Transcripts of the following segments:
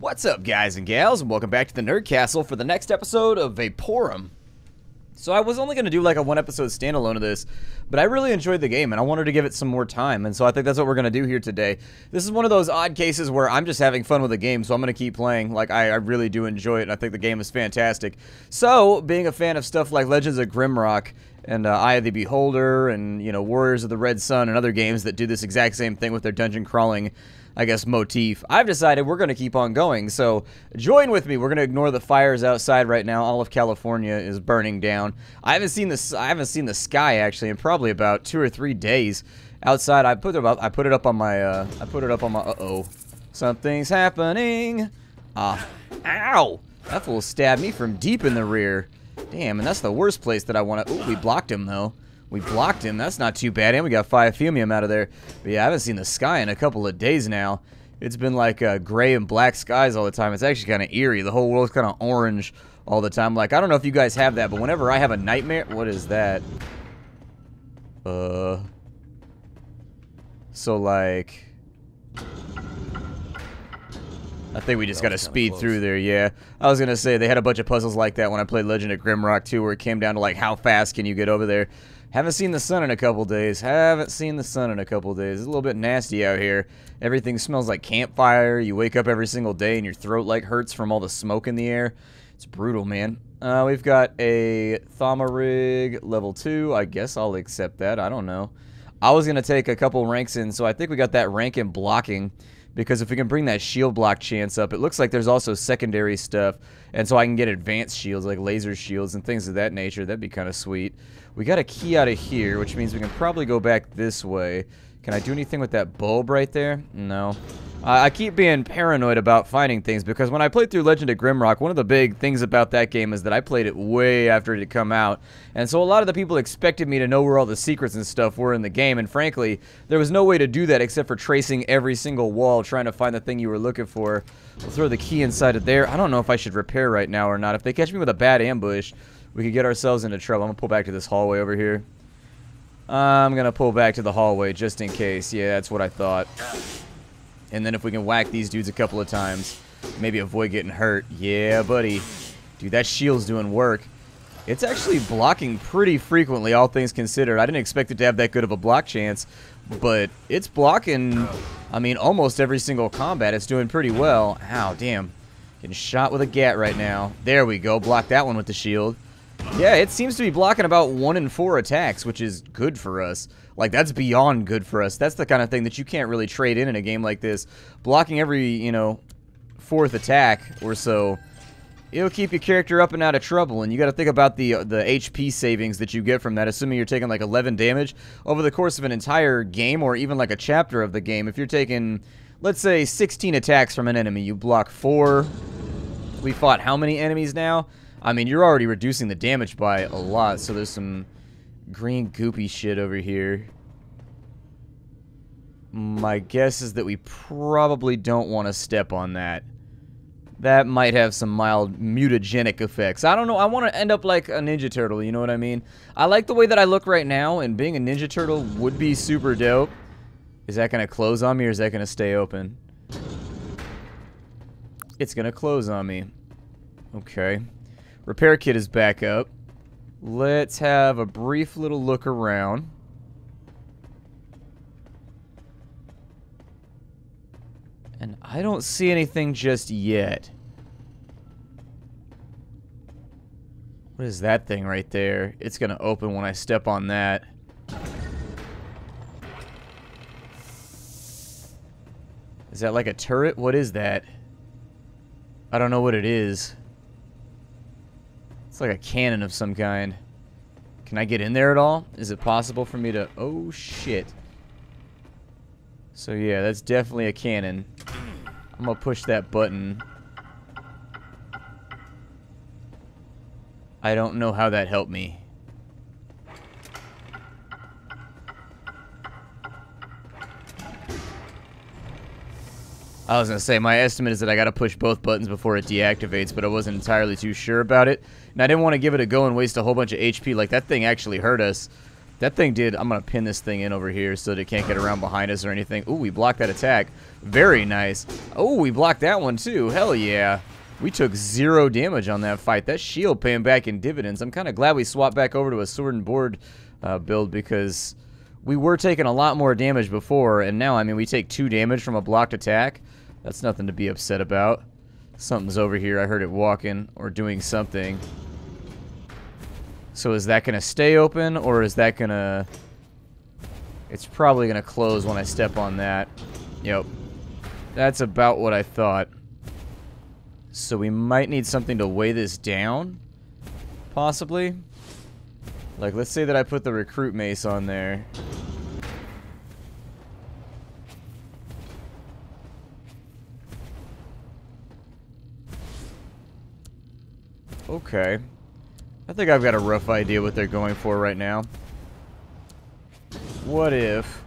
What's up, guys and gals, and welcome back to the Nerd Castle for the next episode of Vaporum. So I was only going to do like a one-episode standalone of this, but I really enjoyed the game, and I wanted to give it some more time, and so I think that's what we're going to do here today. This is one of those odd cases where I'm just having fun with the game, so I'm going to keep playing. Like, I really do enjoy it, and I think the game is fantastic. So, being a fan of stuff like Legends of Grimrock, and Eye of the Beholder, and, you know, Warriors of the Red Sun, and other games that do this exact same thing with their dungeon crawling, I guess, motif, I've decided we're going to keep on going. So join with me. We're going to ignore the fires outside right now. All of California is burning down. I haven't seen the sky actually in probably about 2 or 3 days outside. I put it up on my something's happening. Ow. That fool stabbed me from deep in the rear. Damn, and that's the worst place that I want to. Ooh, we blocked him though. We blocked him. That's not too bad. And we got 5 fumium out of there. But yeah, I haven't seen the sky in a couple of days now. It's been like gray and black skies all the time. It's actually kind of eerie. The whole world's kind of orange all the time. Like, I don't know if you guys have that, but whenever I have a nightmare... What is that? So, like... I think we just got to speed through there, yeah. I was going to say, they had a bunch of puzzles like that when I played Legend of Grimrock 2, where it came down to, like, how fast can you get over there. Haven't seen the sun in a couple days. It's a little bit nasty out here. Everything smells like campfire. You wake up every single day and your throat, like, hurts from all the smoke in the air. It's brutal, man. We've got a Thaumarig level 2. I guess I'll accept that. I don't know. I was going to take a couple ranks in, so I think we got that rank in blocking. Because if we can bring that shield block chance up, it looks like there's also secondary stuff. And so I can get advanced shields, like laser shields and things of that nature. That'd be kind of sweet. We got a key out of here, which means we can probably go back this way. Can I do anything with that bulb right there? No. I keep being paranoid about finding things, because when I played through Legend of Grimrock, one of the big things about that game is that I played it way after it had come out. And so a lot of the people expected me to know where all the secrets and stuff were in the game, and frankly, there was no way to do that except for tracing every single wall, trying to find the thing you were looking for. We'll throw the key inside of there. I don't know if I should repair right now or not. If they catch me with a bad ambush, we could get ourselves into trouble. I'm going to pull back to this hallway over here. I'm going to pull back to the hallway just in case. Yeah, that's what I thought. And then if we can whack these dudes a couple of times, maybe avoid getting hurt. Yeah, buddy. Dude, that shield's doing work. It's actually blocking pretty frequently, all things considered. I didn't expect it to have that good of a block chance, but it's blocking, I mean, almost every single combat. It's doing pretty well. Ow, damn. Getting shot with a gat right now. There we go. Block that one with the shield. Yeah, it seems to be blocking about 1 in 4 attacks, which is good for us. Like, that's beyond good for us. That's the kind of thing that you can't really trade in a game like this. Blocking every, you know, 4th attack or so, it'll keep your character up and out of trouble. And you got to think about the HP savings that you get from that, assuming you're taking like 11 damage over the course of an entire game, or even like a chapter of the game. If you're taking, let's say, 16 attacks from an enemy, you block 4. We fought how many enemies now? I mean, you're already reducing the damage by a lot, so there's some green goopy shit over here. My guess is that we probably don't want to step on that. That might have some mild mutagenic effects. I don't know. I want to end up like a Ninja Turtle, you know what I mean? I like the way that I look right now, and being a Ninja Turtle would be super dope. Is that going to close on me, or is that going to stay open? It's going to close on me. Okay. Repair kit is back up. Let's have a brief little look around. And I don't see anything just yet. What is that thing right there? It's going to open when I step on that. Is that like a turret? What is that? I don't know what it is. It's like a cannon of some kind. Can I get in there at all? Is it possible for me to... Oh, shit. So, yeah, that's definitely a cannon. I'm gonna push that button. I don't know how that helped me. I was going to say, my estimate is that I got to push both buttons before it deactivates, but I wasn't entirely too sure about it. And I didn't want to give it a go and waste a whole bunch of HP. Like, that thing actually hurt us. That thing did. I'm going to pin this thing in over here so that it can't get around behind us or anything. Ooh, we blocked that attack. Very nice. Oh, we blocked that one too. Hell yeah. We took 0 damage on that fight. That shield paying back in dividends. I'm kind of glad we swapped back over to a sword and board build because we were taking a lot more damage before, and now, I mean, we take 2 damage from a blocked attack. That's nothing to be upset about. Something's over here. I heard it walking or doing something. So is that going to stay open, or is that going to... It's probably going to close when I step on that. Yep. That's about what I thought. So we might need something to weigh this down, possibly. Like, let's say that I put the recruit mace on there. Okay. I think I've got a rough idea what they're going for right now. What if...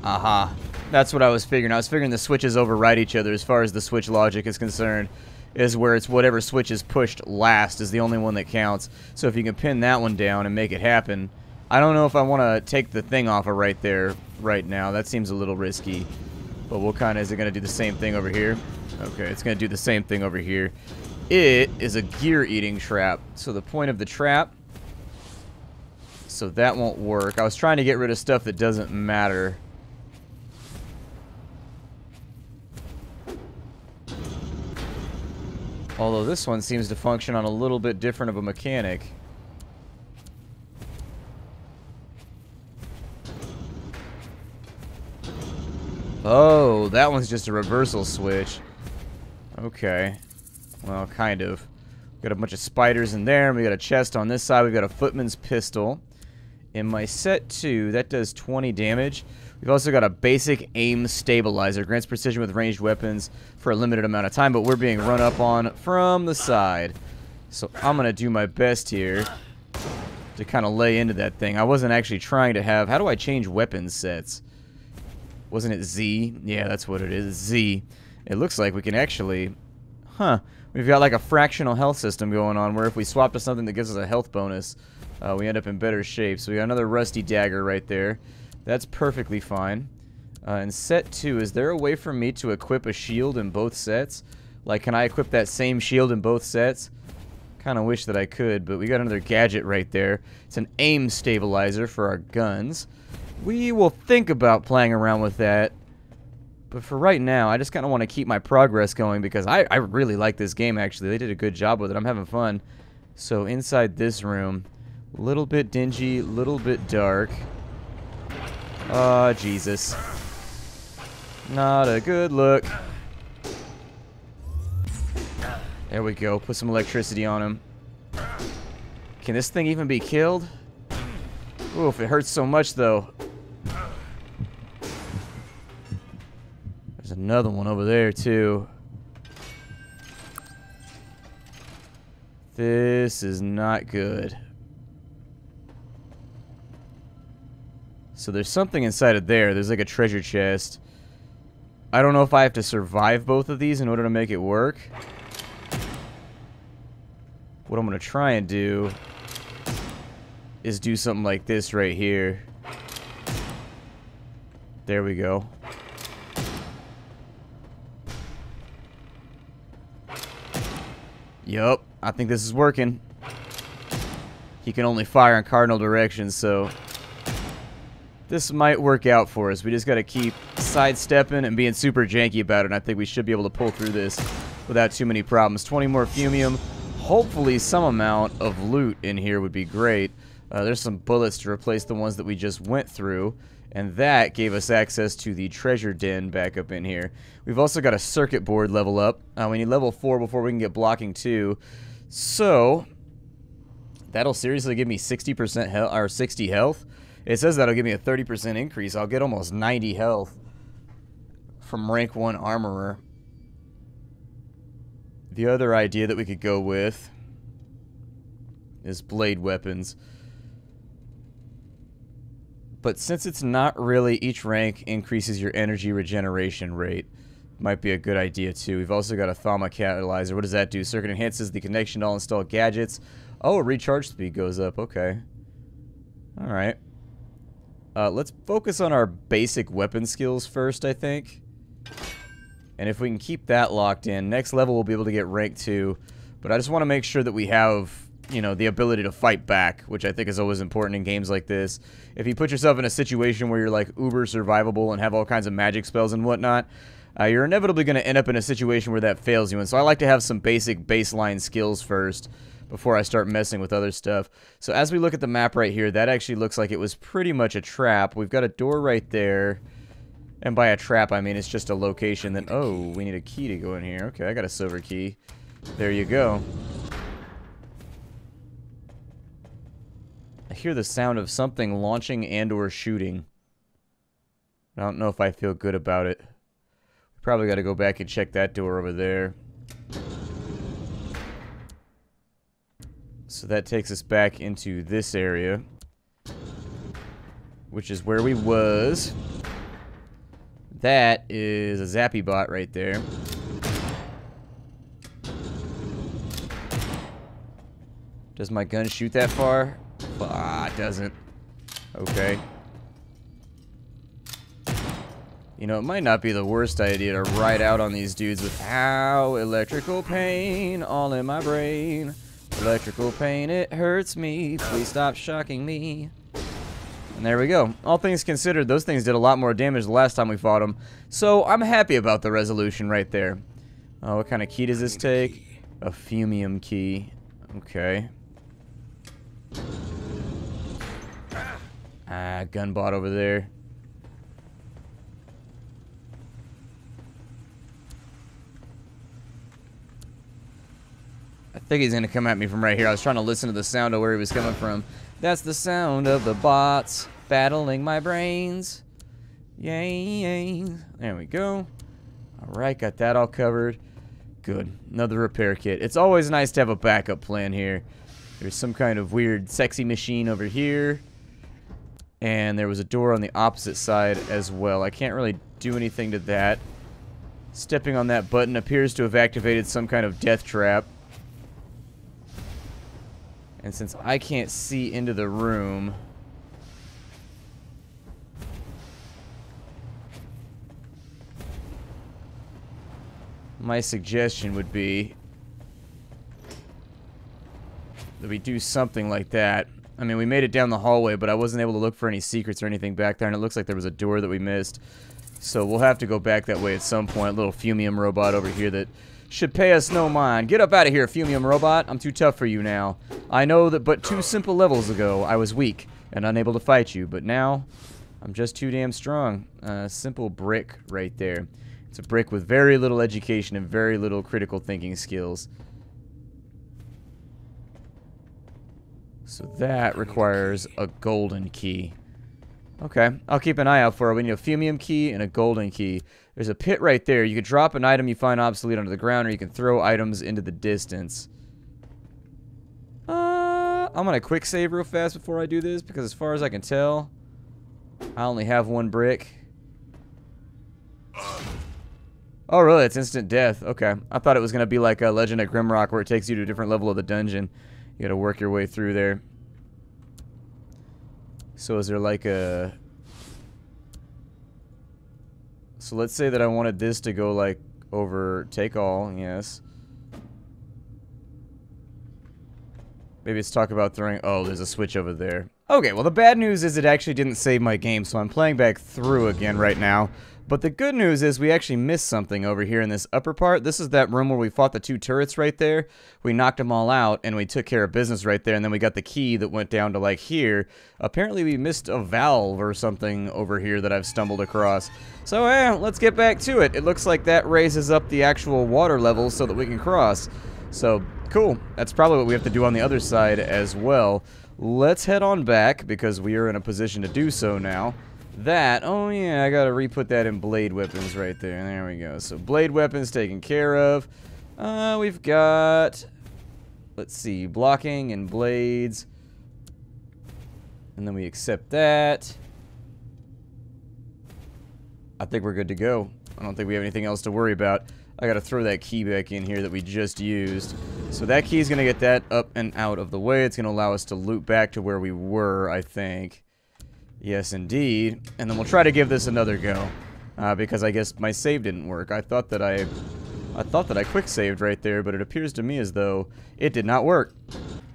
Aha. That's what I was figuring. I was figuring the switches override each other as far as the switch logic is concerned. Is where it's whatever switch is pushed last is the only one that counts. So if you can pin that one down and make it happen... I don't know if I want to take the thing off of right there right now. That seems a little risky. But what kind is it going to do the same thing over here? Okay, it's going to do the same thing over here. It is a gear-eating trap. So the point of the trap... So that won't work. I was trying to get rid of stuff that doesn't matter. Although this one seems to function on a little bit different of a mechanic. Oh, that one's just a reversal switch. Okay. Well, kind of. Got a bunch of spiders in there, and we got a chest on this side. We've got a footman's pistol. In my set 2, that does 20 damage. We've also got a basic aim stabilizer. Grants precision with ranged weapons for a limited amount of time, but we're being run up on from the side. So I'm going to do my best here to kind of lay into that thing. I wasn't actually trying to have... How do I change weapon sets? Wasn't it Z? Yeah, that's what it is. Z. It looks like we can actually... Huh. We've got like a fractional health system going on where if we swap to something that gives us a health bonus, we end up in better shape. So we got another rusty dagger right there. That's perfectly fine. In set 2, is there a way for me to equip a shield in both sets? Like, can I equip that same shield in both sets? Kind of wish that I could, but we got another gadget right there. It's an aim stabilizer for our guns. We will think about playing around with that. But for right now, I just kind of want to keep my progress going because I really like this game, actually. They did a good job with it. I'm having fun. So inside this room, a little bit dingy, a little bit dark. Oh, Jesus. Not a good look. There we go. Put some electricity on him. Can this thing even be killed? Oof, it hurts so much, though. There's another one over there, too. This is not good. So there's something inside of there. There's like a treasure chest. I don't know if I have to survive both of these in order to make it work. What I'm going to try and do is do something like this right here. There we go. Yup, I think this is working. He can only fire in cardinal directions, so this might work out for us. We just got to keep sidestepping and being super janky about it, and I think we should be able to pull through this without too many problems. 20 more fumium. Hopefully some amount of loot in here would be great. There's some bullets to replace the ones that we just went through, and that gave us access to the treasure den back up in here. We've also got a circuit board level up. We need level 4 before we can get blocking 2. So that'll seriously give me 60% health, or 60 health. It says that'll give me a 30% increase. I'll get almost 90 health from rank 1 armorer. The other idea that we could go with is blade weapons. But since it's not really, each rank increases your energy regeneration rate. Might be a good idea too. We've also got a Thama catalyzer. What does that do? Circuit enhances the connection to all installed gadgets. Oh, recharge speed goes up. Okay. Alright. Let's focus on our basic weapon skills first, I think. And if we can keep that locked in, next level we'll be able to get rank 2. But I just want to make sure that we have, you know, the ability to fight back, which I think is always important in games like this. If you put yourself in a situation where you're like uber survivable and have all kinds of magic spells and whatnot, you're inevitably going to end up in a situation where that fails you. And so I like to have some basic baseline skills first before I start messing with other stuff. So as we look at the map right here, that actually looks like it was pretty much a trap. We've got a door right there. And by a trap, I mean it's just a location that... Oh, we need a key to go in here. Okay, I got a silver key. There you go. I hear the sound of something launching and or shooting. I don't know if I feel good about it. We probably got to go back and check that door over there. So that takes us back into this area, which is where we was. That is a zappy bot right there. Does my gun shoot that far? Ah, it doesn't. Okay. You know, it might not be the worst idea to ride out on these dudes with ow, electrical pain all in my brain. Electrical pain, it hurts me. Please stop shocking me. And there we go. All things considered, those things did a lot more damage the last time we fought them. So I'm happy about the resolution right there. What kind of key does this take? A fumium key. Okay. Ah, gun bot over there. I think he's gonna come at me from right here. I was trying to listen to the sound of where he was coming from. That's the sound of the bots battling my brains. Yay. There we go. Alright, got that all covered. Good. Another repair kit. It's always nice to have a backup plan here. There's some kind of weird sexy machine over here. And there was a door on the opposite side as well. I can't really do anything to that. Stepping on that button appears to have activated some kind of death trap. And since I can't see into the room, my suggestion would be that we do something like that. I mean, we made it down the hallway, but I wasn't able to look for any secrets or anything back there, and it looks like there was a door that we missed. So we'll have to go back that way at some point. Little fumium robot over here that should pay us no mind. Get up out of here, fumium robot. I'm too tough for you now. I know that but 2 simple levels ago, I was weak and unable to fight you, but now I'm just too damn strong. Simple brick right there. It's a brick with very little education and very little critical thinking skills. So that requires a golden key. Okay, I'll keep an eye out for it. We need a fumium key and a golden key. There's a pit right there. You can drop an item you find obsolete onto the ground, or you can throw items into the distance. I'm gonna quick save real fast before I do this, because as far as I can tell, I only have 1 brick. Oh, really? It's instant death. Okay. I thought it was gonna be like a Legend of Grimrock, where it takes you to a different level of the dungeon. You gotta work your way through there. So is there like a... So let's say that I wanted this to go like over take all, yes. Maybe it's talk about throwing... Oh, there's a switch over there. Okay, well the bad news is it actually didn't save my game, so I'm playing back through again right now. But the good news is we actually missed something over here in this upper part. This is that room where we fought the 2 turrets right there. We knocked them all out, and we took care of business right there, and then we got the key that went down to, like, here. Apparently we missed a valve or something over here that I've stumbled across. So, let's get back to it. It looks like that raises up the actual water level so that we can cross. So, cool. That's probably what we have to do on the other side as well. Let's head on back, because we are in a position to do so now. That, oh yeah, I gotta re-put that in blade weapons right there. There we go. So blade weapons taken care of. We've got, let's see, blocking and blades. And then we accept that. I think we're good to go. I don't think we have anything else to worry about. I gotta throw that key back in here that we just used. So that key is gonna get that up and out of the way. It's gonna allow us to loop back to where we were, I think. Yes, indeed. And then we'll try to give this another go. Because I guess my save didn't work. I thought that I quick saved right there, but it appears to me as though it did not work.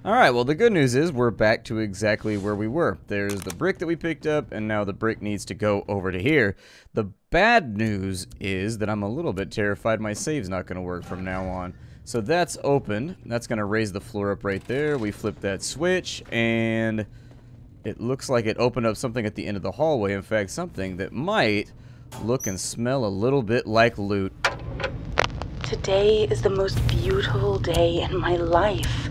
Alright, well the good news is we're back to exactly where we were. There's the brick that we picked up, and now the brick needs to go over to here. The bad news is that I'm a little bit terrified my save's not going to work from now on. So that's open. That's going to raise the floor up right there. We flip that switch, and it looks like it opened up something at the end of the hallway. In fact, something that might look and smell a little bit like loot. Today is the most beautiful day in my life.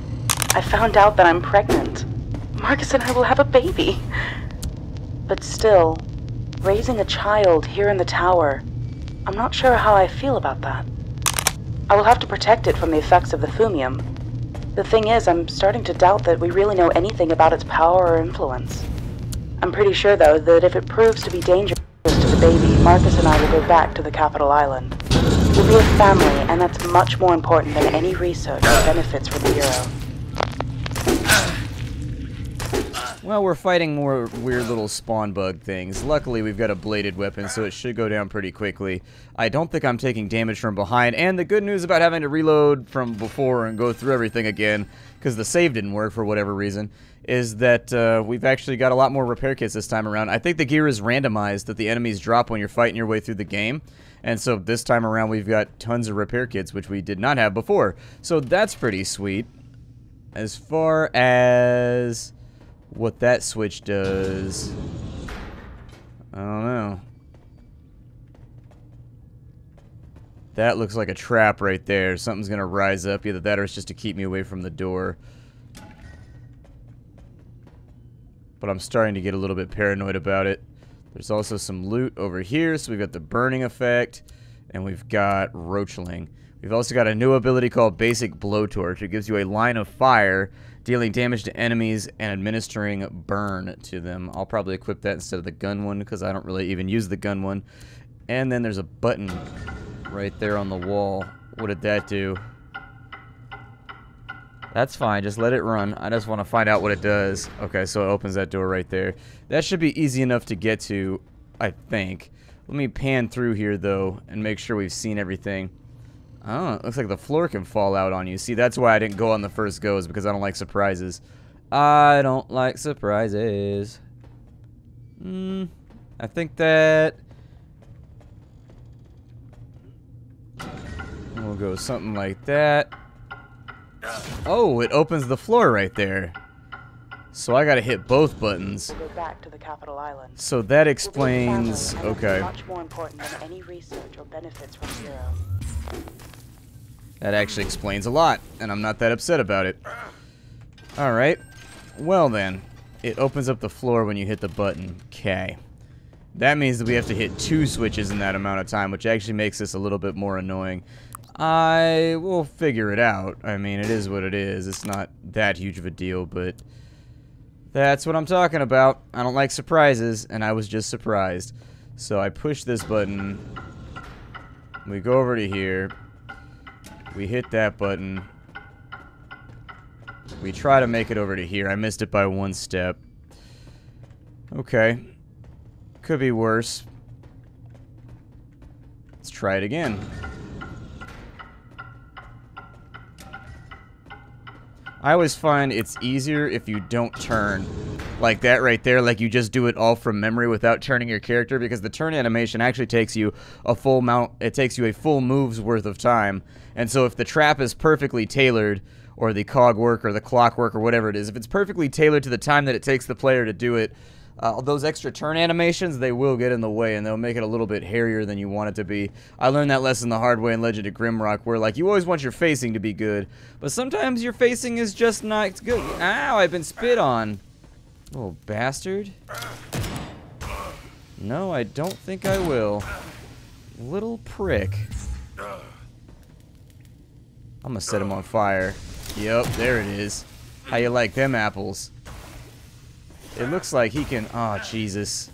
I found out that I'm pregnant. Marcus and I will have a baby. But still, raising a child here in the tower, I'm not sure how I feel about that. I will have to protect it from the effects of the thumium. The thing is, I'm starting to doubt that we really know anything about its power or influence. I'm pretty sure, though, that if it proves to be dangerous to the baby, Marcus and I will go back to the capital island. We'll be a family, and that's much more important than any research or benefits for the Bureau. Well, we're fighting more weird little spawn bug things. Luckily, we've got a bladed weapon, so it should go down pretty quickly. I don't think I'm taking damage from behind, and the good news about having to reload from before and go through everything again, because the save didn't work for whatever reason, is that we've actually got a lot more repair kits this time around. I think the gear is randomized that the enemies drop when you're fighting your way through the game, and so this time around we've got tons of repair kits, which we did not have before. So that's pretty sweet. As far as what that switch does, I don't know. That looks like a trap right there. Something's gonna rise up. Either that or it's just to keep me away from the door. But I'm starting to get a little bit paranoid about it. There's also some loot over here. So we've got the burning effect, and we've got roachling. We've also got a new ability called Basic Blowtorch. It gives you a line of fire, dealing damage to enemies and administering burn to them. I'll probably equip that instead of the gun one because I don't really even use the gun one. And then there's a button right there on the wall. What did that do? That's fine, just let it run. I just want to find out what it does. Okay, so it opens that door right there. That should be easy enough to get to, I think. Let me pan through here, though, and make sure we've seen everything. Oh, it looks like the floor can fall out on you. See, that's why I didn't go on the first go, is because I don't like surprises. I don't like surprises. I think that we'll go something like that. Oh, it opens the floor right there. So I gotta hit both buttons. We'll go back to the capital island. So that explains. Okay. Much more important than any research or benefits from Bureau. That actually explains a lot, and I'm not that upset about it. Alright. Well then, it opens up the floor when you hit the button. Okay. That means that we have to hit 2 switches in that amount of time, which actually makes this a little bit more annoying. I will figure it out. I mean, it is what it is. It's not that huge of a deal, but that's what I'm talking about. I don't like surprises, and I was just surprised. So I push this button. We go over to here. We hit that button. We try to make it over to here. I missed it by 1 step. Okay. Could be worse. Let's try it again. I always find it's easier if you don't turn like that right there, like you just do it all from memory without turning your character, because the turn animation actually takes you a full move's worth of time. And so if the trap is perfectly tailored, or the cog work or the clockwork or whatever it is, if it's perfectly tailored to the time that it takes the player to do it, those extra turn animations, they will get in the way, and they'll make it a little bit hairier than you want it to be. I learned that lesson the hard way in Legend of Grimrock, where, like, you always want your facing to be good, but sometimes your facing is just not good. Ow, I've been spit on. Little bastard. No, I don't think I will. Little prick. I'm gonna set him on fire. Yep, there it is. How you like them apples? It looks like he can... Oh, Jesus.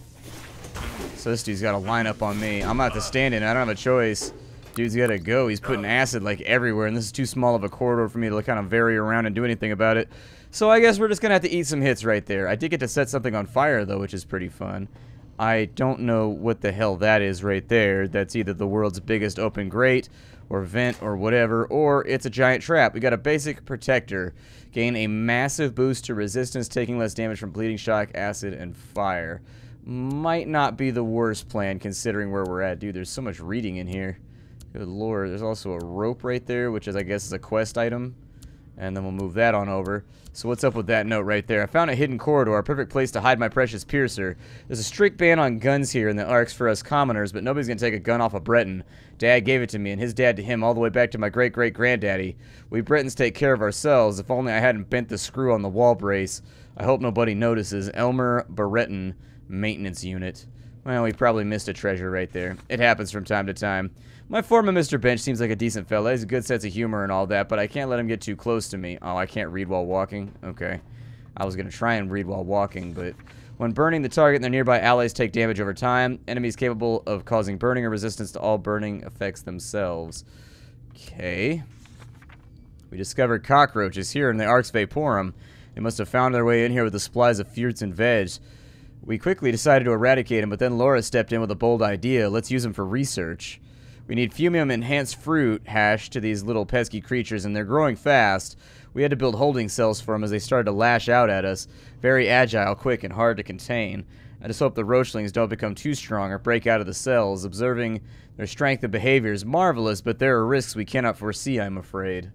So this dude's got to line up on me. I'm going to have to stand in. I don't have a choice. Dude's gotta go. He's putting acid like everywhere, and this is too small of a corridor for me to kind of vary around and do anything about it. So I guess we're just gonna have to eat some hits right there. I did get to set something on fire though, which is pretty fun. I don't know what the hell that is right there. That's either the world's biggest open grate, or vent, or whatever, or it's a giant trap. We got a basic protector. Gain a massive boost to resistance, taking less damage from bleeding, shock, acid, and fire. Might not be the worst plan considering where we're at. Dude, there's so much reading in here. Good lord. There's also a rope right there, which is, I guess, is a quest item. And then we'll move that on over. So what's up with that note right there? I found a hidden corridor, a perfect place to hide my precious piercer. There's a strict ban on guns here in the Arks for us commoners, but nobody's gonna take a gun off of Breton. Dad gave it to me, and his dad to him, all the way back to my great-great-granddaddy. We Bretons take care of ourselves. If only I hadn't bent the screw on the wall brace. I hope nobody notices. Elmer Barretton, Maintenance Unit. Well, we probably missed a treasure right there. It happens from time to time. My foreman, Mr. Bench, seems like a decent fella. He has a good sense of humor and all that, but I can't let him get too close to me. Oh, I can't read while walking? Okay. I was going to try and read while walking, but when burning, the target and their nearby allies take damage over time. Enemies capable of causing burning or resistance to all burning effects themselves. Okay. We discovered cockroaches here in the Ark's Vaporum. They must have found their way in here with the supplies of fruits and veg. We quickly decided to eradicate them, but then Laura stepped in with a bold idea. Let's use them for research. We need fumium-enhanced fruit hash to these little pesky creatures, and they're growing fast. We had to build holding cells for them as they started to lash out at us. Very agile, quick, and hard to contain. I just hope the roachlings don't become too strong or break out of the cells. Observing their strength and behavior is marvelous, but there are risks we cannot foresee, I'm afraid.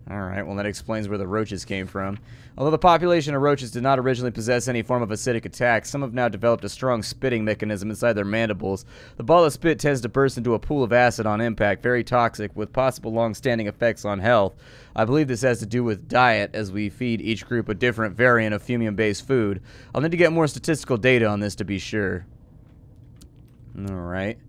Alright, well that explains where the roaches came from. Although the population of roaches did not originally possess any form of acidic attack, some have now developed a strong spitting mechanism inside their mandibles. The ball of spit tends to burst into a pool of acid on impact, very toxic, with possible long-standing effects on health. I believe this has to do with diet, as we feed each group a different variant of fumium-based food. I'll need to get more statistical data on this to be sure. Alright.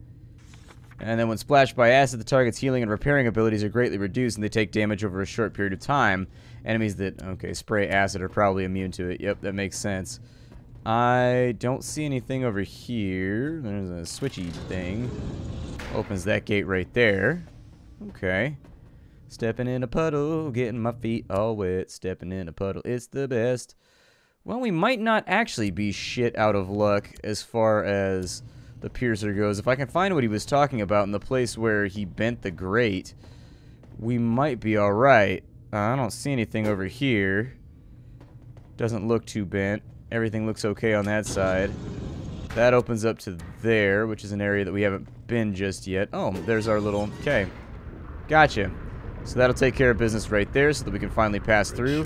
And then when splashed by acid, the target's healing and repairing abilities are greatly reduced, and they take damage over a short period of time. Enemies that, okay, spray acid are probably immune to it. Yep, that makes sense. I don't see anything over here. There's a switchy thing. Opens that gate right there. Okay. Stepping in a puddle, getting my feet all wet. Stepping in a puddle, it's the best. Well, we might not actually be shit out of luck as far as the piercer goes. If I can find what he was talking about in the place where he bent the grate, we might be alright. I don't see anything over here. Doesn't look too bent. Everything looks okay on that side. That opens up to there, which is an area that we haven't been just yet. Oh, there's our little... Okay. Gotcha. So that'll take care of business right there so that we can finally pass through.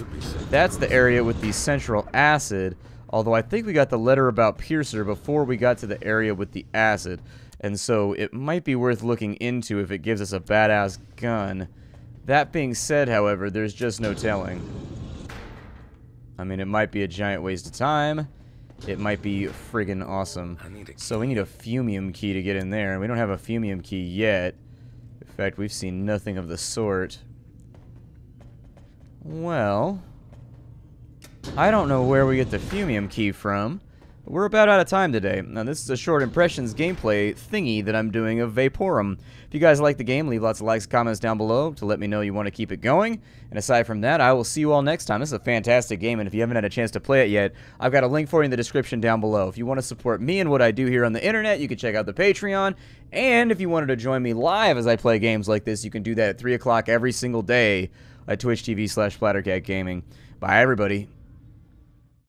That's the area with the central acid. Although I think we got the letter about Piercer before we got to the area with the acid. And so it might be worth looking into if it gives us a badass gun. That being said, however, there's just no telling. I mean, it might be a giant waste of time. It might be friggin' awesome. So we need a fumium key to get in there. We don't have a fumium key yet. In fact, we've seen nothing of the sort. Well... I don't know where we get the fumium key from, but we're about out of time today. Now, this is a short impressions gameplay thingy that I'm doing of Vaporum. If you guys like the game, leave lots of likes and comments down below to let me know you want to keep it going. And aside from that, I will see you all next time. This is a fantastic game, and if you haven't had a chance to play it yet, I've got a link for you in the description down below. If you want to support me and what I do here on the internet, you can check out the Patreon. And if you wanted to join me live as I play games like this, you can do that at 3 o'clock every single day at Twitch TV/SplatterCatGaming. Bye, everybody.